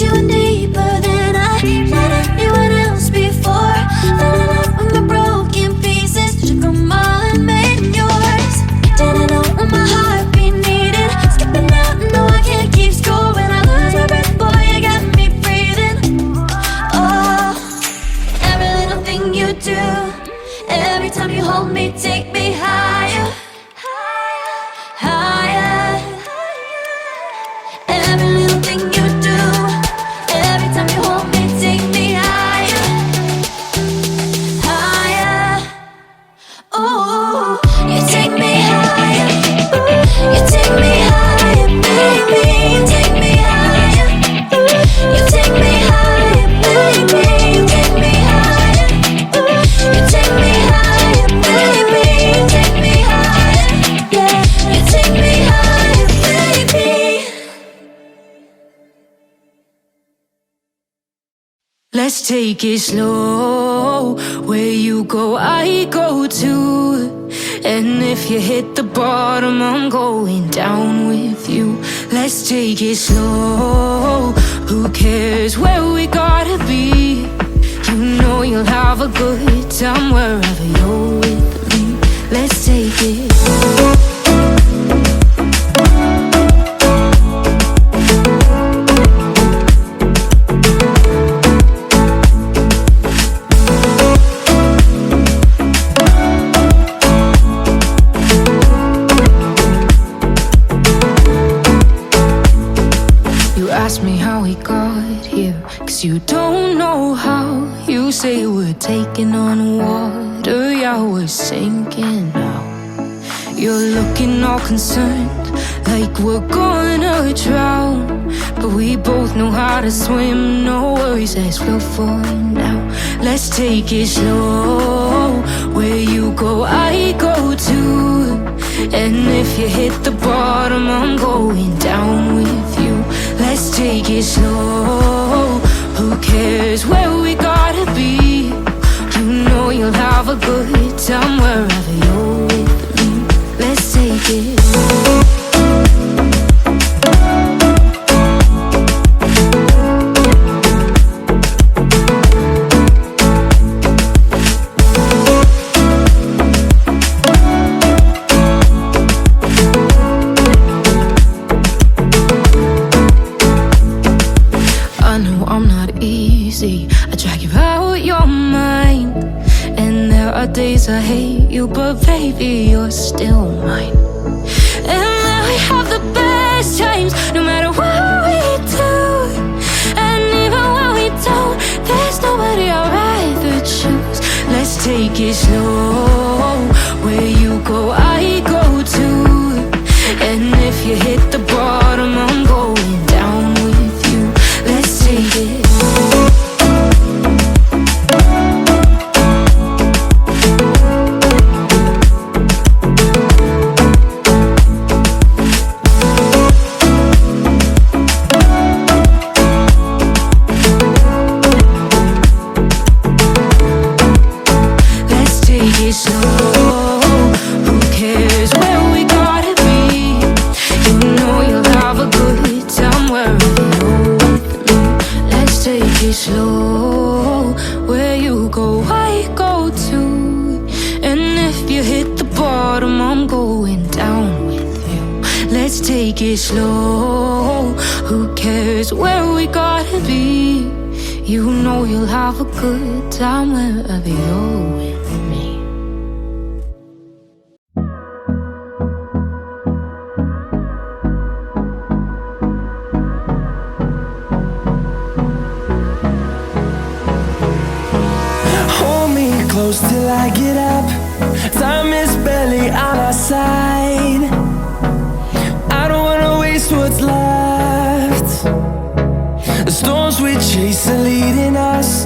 you in deeper than I let anyone else before. Fell in love with my broken pieces, took them all and made them yours. Didn't know what my heartbeat needed, skipping out, no I can't keep score. When I lose my breath, boy, you got me breathing. Oh, every little thing you do, every time you hold me, take me higher, higher. Every little thing you do, every time you hold me, take me higher, higher. Ooh, you take me higher, you take me higher, baby. You take me higher, you take me higher, baby. You take me higher, you take me higher, baby. You take me higher, yeah. You take me higher, baby. Let's take it slow. Where you go, I go too. And if you hit the bottom, I'm going down with you. Let's take it slow. Who cares where we gotta be? You know you'll have a good time wherever you're with me. Let's take it. Ask me how we got here, 'cause you don't know how. You say we're taking on water, yeah, we're sinking now. You're looking all concerned, like we're gonna drown. But we both know how to swim, no worries, let's flow for now. Let's take it slow. Where you go, I go too. And if you hit the bottom, I'm going down with you. Let's take it slow. Who cares where we gotta be? You know you'll have a good time wherever you're with me. Let's take it. I drag you out your mind, and there are days I hate you, but baby, you're still mine. And then we have the best times, no matter what we do. And even when we don't, there's nobody I'd rather choose. Let's take it slow. Where you go, I go too. And if you hit the bottom, I'm going down with you. Let's take it. Slow, where you go, I go too. And if you hit the bottom, I'm going down with you. Let's take it slow. Who cares where we gotta be? You know you'll have a good time wherever you're with me. Till I get up, time is barely on our side. I don't wanna waste what's left. The storms we chase are leading us.